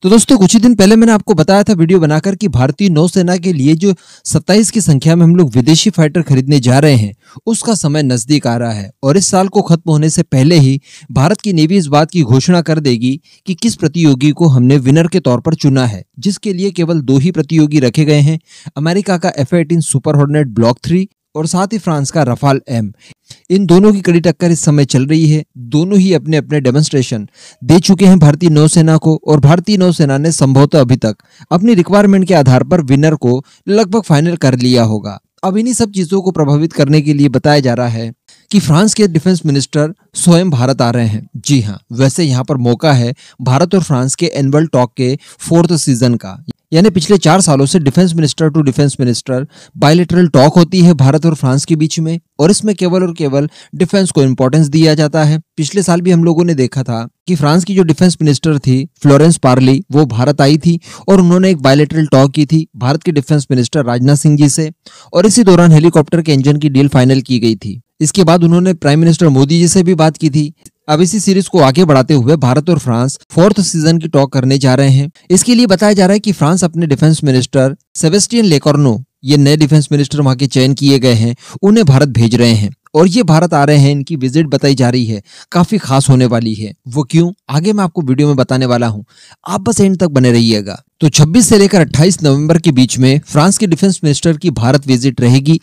तो दोस्तों कुछ ही दिन पहले मैंने आपको बताया था वीडियो बनाकर कि भारतीय नौसेना के लिए जो 27 की संख्या में हम लोग विदेशी फाइटर खरीदने जा रहे हैं उसका समय नजदीक आ रहा है और इस साल को खत्म होने से पहले ही भारत की नेवी इस बात की घोषणा कर देगी कि किस प्रतियोगी को हमने विनर के तौर पर चुना है, जिसके लिए केवल 2 ही प्रतियोगी रखे गए हैं। अमेरिका का F-18 सुपर हॉर्नेट ब्लॉक 3 और साथ ही फ्रांस का रफाल एम। इन दोनों की कड़ी टक्कर इस समय चल रही है। दोनों ही अपने अपने डेमोन्स्ट्रेशन दे चुके हैं भारतीय नौसेना को और भारतीय नौसेना ने संभवतः अभी तक अपनी रिक्वायरमेंट के आधार पर विनर को लगभग फाइनल कर लिया होगा। अब इन्हीं सब चीजों को प्रभावित करने के लिए बताया जा रहा है कि फ्रांस के डिफेंस मिनिस्टर स्वयं भारत आ रहे हैं। जी हाँ, वैसे यहाँ पर मौका है भारत और फ्रांस के एनुअल टॉक के 4th सीजन का, यानी पिछले 4 सालों से defence minister to defence minister bilateral talk होती है भारत और फ्रांस के बीच में और इसमें केवल और केवल डिफेंस को इंपॉर्टेंस दिया जाता है। पिछले साल भी हम लोगों ने देखा था कि फ्रांस की जो डिफेंस मिनिस्टर थी फ्लोरेंस पार्ली, वो भारत आई थी और उन्होंने एक बायलैटरल टॉक की थी भारत के डिफेंस मिनिस्टर राजनाथ सिंह जी से और इसी दौरान हेलीकॉप्टर के इंजन की डील फाइनल की गई थी। इसके बाद उन्होंने प्राइम मिनिस्टर मोदी जी से भी बात की थी। अब इसी सीरीज को आगे बढ़ाते हुए भारत और फ्रांस 4th सीजन की टॉक करने जा रहे हैं। इसके लिए बताया जा रहा है कि फ्रांस अपने डिफेंस मिनिस्टर सेबेस्टियन लेकॉर्नो, ये नए डिफेंस मिनिस्टर वहां के चयन किए गए हैं, उन्हें भारत भेज रहे हैं और ये भारत आ रहे हैं। इनकी विजिट बताई जा रही है काफी खास होने वाली है। वो क्यों, आगे मैं आपको वीडियो में बताने वाला हूं, आप बस एंड तक बने रहिएगा। तो 26 से लेकर 28 नवंबर के बीच में फ्रांस के डिफेंस मिनिस्टर की भारत विजिट रहेगी।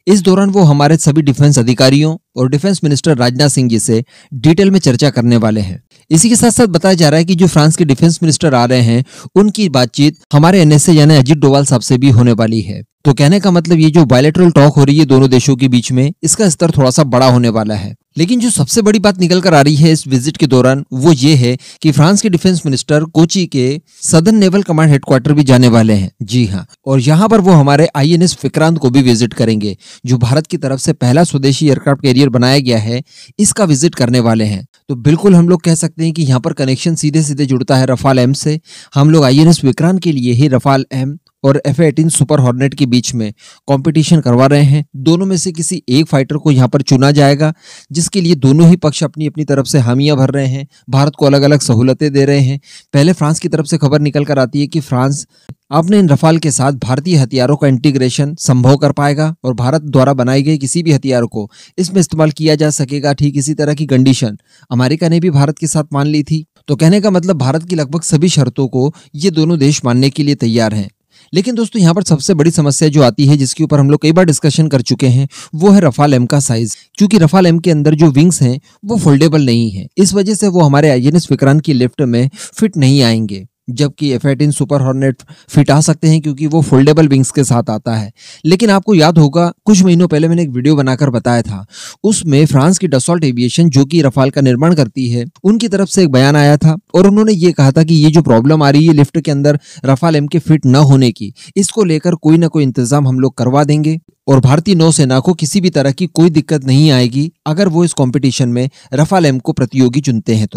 इस दौरान वो हमारे सभी डिफेंस अधिकारियों और डिफेंस मिनिस्टर राजनाथ सिंह जी से डिटेल में चर्चा करने वाले हैं। इसी के साथ साथ बताया जा रहा है कि जो फ्रांस के डिफेंस मिनिस्टर आ रहे हैं उनकी बातचीत हमारे एनएसए यानी अजीत डोभाल साहब से भी होने वाली है। तो कहने का मतलब ये जो बायलैटरल टॉक हो रही है दोनों देशों के बीच में, इसका स्तर थोड़ा सा बड़ा होने वाला है। लेकिन जो सबसे बड़ी बात निकल कर आ रही है इस विजिट के दौरान वो ये है कि फ्रांस के डिफेंस मिनिस्टर कोची के सदर्न नेवल कमांड हेडक्वार्टर भी जाने वाले हैं। जी हाँ, और यहाँ पर वो हमारे INS विक्रांत को भी विजिट करेंगे, जो भारत की तरफ से पहला स्वदेशी एयरक्राफ्ट कैरियर बनाया गया है, इसका विजिट करने वाले हैं। तो बिल्कुल हम लोग कह सकते हैं कि यहाँ पर कनेक्शन सीधे सीधे जुड़ता है रफाल एम से। हम लोग INS विक्रांत के लिए ही रफाल एम और F-18 सुपर हॉर्नेट के बीच में कंपटीशन करवा रहे हैं। दोनों में से किसी एक फाइटर को यहाँ पर चुना जाएगा, जिसके लिए दोनों ही पक्ष अपनी अपनी तरफ से हामियां भर रहे हैं, भारत को अलग अलग सहूलतें दे रहे हैं। पहले फ्रांस की तरफ से खबर निकल कर आती है कि फ्रांस अपने इन रफाल के साथ भारतीय हथियारों का इंटीग्रेशन संभव कर पाएगा और भारत द्वारा बनाए गए किसी भी हथियार को इसमें इस्तेमाल किया जा सकेगा। ठीक इसी तरह की कंडीशन अमेरिका ने भी भारत के साथ मान ली थी। तो कहने का मतलब भारत की लगभग सभी शर्तों को ये दोनों देश मानने के लिए तैयार हैं। लेकिन दोस्तों यहाँ पर सबसे बड़ी समस्या जो आती है, जिसके ऊपर हम लोग कई बार डिस्कशन कर चुके हैं, वो है रफाल एम का साइज। क्योंकि रफाल एम के अंदर जो विंग्स हैं वो फोल्डेबल नहीं है, इस वजह से वो हमारे INS विक्रांत की लिफ्ट में फिट नहीं आएंगे, जबकि F-18 सुपर हॉर्नेट फिट आ सकते हैं क्योंकि वो फोल्डेबल विंग्स के साथ आता है। लेकिन आपको याद होगा कुछ महीनों पहले मैंने एक वीडियो बनाकर बताया था, उसमें फ्रांस की डसॉल्ट एविएशन जो कि रफाल का निर्माण करती है, उनकी तरफ से एक बयान आया था और उन्होंने ये कहा था कि ये जो प्रॉब्लम आ रही है लिफ्ट के अंदर रफाल एम के फिट न होने की, इसको लेकर कोई ना कोई इंतजाम हम लोग करवा देंगे और भारतीय नौसेना को किसी भी तरह की कोई दिक्कत नहीं आएगी अगर वो इस कंपटीशन में रफाल एम को प्रतियोगी चुनते हैं।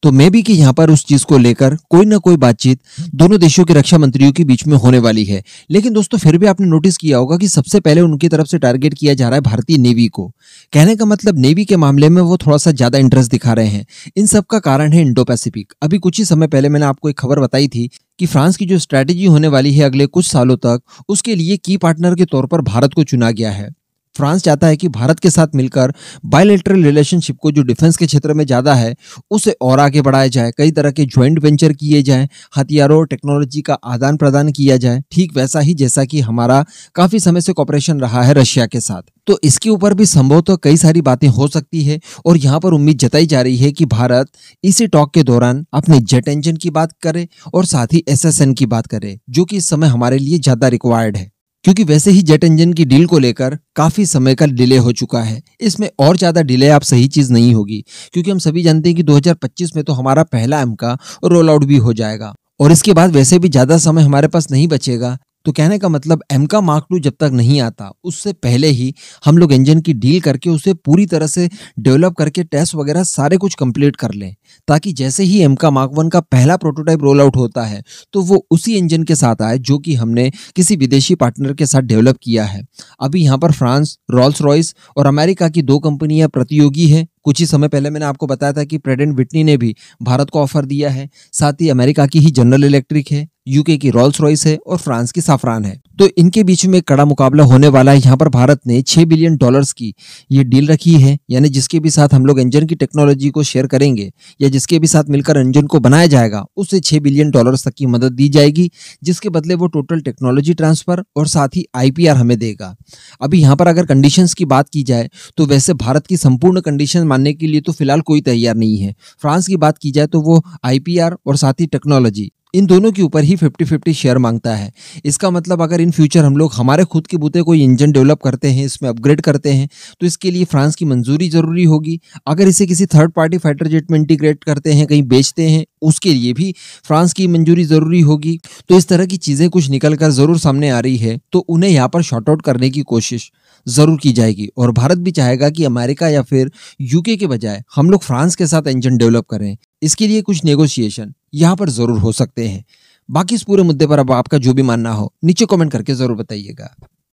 तो मे बी कि यहाँ पर उस चीज को लेकर कोई ना कोई बातचीत दोनों देशों के रक्षा मंत्रियों के बीच में होने वाली है। लेकिन दोस्तों फिर भी आपने नोटिस किया होगा कि सबसे पहले उनकी तरफ से टारगेट किया जा रहा है भारतीय नेवी को। कहने का मतलब नेवी के मामले में वो थोड़ा सा ज्यादा इंटरेस्ट दिखा रहे हैं। इन सब का कारण है इंडो पैसिफिक। अभी कुछ ही समय पहले मैंने आपको एक खबर बताई थी कि फ्रांस की जो स्ट्रैटेजी होने वाली है अगले कुछ सालों तक, उसके लिए की पार्टनर के तौर पर भारत को चुना गया है। फ्रांस चाहता है कि भारत के साथ मिलकर बायलैटरल रिलेशनशिप को जो डिफेंस के क्षेत्र में ज्यादा है उसे और आगे बढ़ाया जाए, कई तरह के ज्वाइंट वेंचर किए जाएं, हथियारों और टेक्नोलॉजी का आदान प्रदान किया जाए, ठीक वैसा ही जैसा कि हमारा काफी समय से कॉपरेशन रहा है रशिया के साथ। तो इसके ऊपर भी संभवतः कई सारी बातें हो सकती है और यहाँ पर उम्मीद जताई जा रही है कि भारत इसी टॉक के दौरान अपने जेट इंजन की बात करे और साथ ही SSN की बात करे, जो कि इस समय हमारे लिए ज्यादा रिक्वायर्ड है। क्योंकि वैसे ही जेट इंजन की डील को लेकर काफी समय का डिले हो चुका है। इसमें और ज्यादा डिले आप सही चीज नहीं होगी, क्योंकि हम सभी जानते हैं कि 2025 में तो हमारा पहला एम का रोल आउट भी हो जाएगा और इसके बाद वैसे भी ज्यादा समय हमारे पास नहीं बचेगा। तो कहने का मतलब एमका मार्क टू जब तक नहीं आता उससे पहले ही हम लोग इंजन की डील करके उसे पूरी तरह से डेवलप करके टेस्ट वगैरह सारे कुछ कंप्लीट कर लें, ताकि जैसे ही एमका मार्क 1 का पहला प्रोटोटाइप रोल आउट होता है तो वो उसी इंजन के साथ आए जो कि हमने किसी विदेशी पार्टनर के साथ डेवलप किया है। अभी यहाँ पर फ्रांस, रोल्स रॉयस और अमेरिका की 2 कंपनियां प्रतियोगी है। कुछ ही समय पहले मैंने आपको बताया था कि प्रेडेंट विटनी ने भी भारत को ऑफर दिया है। साथ ही अमेरिका की ही जनरल इलेक्ट्रिक है, यूके की रोल्स रॉयस है और फ्रांस की साफरान है। तो इनके बीच में कड़ा मुकाबला होने वाला है। यहाँ पर भारत ने $6 बिलियन की ये डील रखी है, यानी जिसके भी साथ हम लोग इंजन की टेक्नोलॉजी को शेयर करेंगे या जिसके भी साथ मिलकर इंजन को बनाया जाएगा उसे $6 बिलियन तक की मदद दी जाएगी, जिसके बदले वो टोटल टेक्नोलॉजी ट्रांसफर और साथ ही IPR हमें देगा। अभी यहाँ पर अगर कंडीशंस की बात की जाए तो वैसे भारत की संपूर्ण कंडीशन मानने के लिए तो फिलहाल कोई तैयार नहीं है। फ्रांस की बात की जाए तो वो IPR और साथ ही टेक्नोलॉजी इन दोनों के ऊपर ही 50-50 शेयर मांगता है। इसका मतलब अगर इन फ्यूचर हम लोग हमारे खुद के बूते कोई इंजन डेवलप करते हैं, इसमें अपग्रेड करते हैं, तो इसके लिए फ्रांस की मंजूरी जरूरी होगी। अगर इसे किसी थर्ड पार्टी फाइटर जेट में इंटीग्रेट करते हैं, कहीं बेचते हैं, उसके लिए भी फ्रांस की मंजूरी जरूरी होगी। तो इस तरह की चीजें कुछ निकल कर जरूर सामने आ रही है, तो उन्हें यहाँ पर शॉर्ट आउट करने की कोशिश जरूर की जाएगी। और भारत भी चाहेगा कि अमेरिका या फिर यूके के बजाय हम लोग फ्रांस के साथ इंजन डेवलप करें। इसके लिए कुछ नेगोशिएशन यहाँ पर जरूर हो सकते हैं। बाकी इस पूरे मुद्दे पर अब आपका जो भी मानना हो नीचे कमेंट करके जरूर बताइएगा।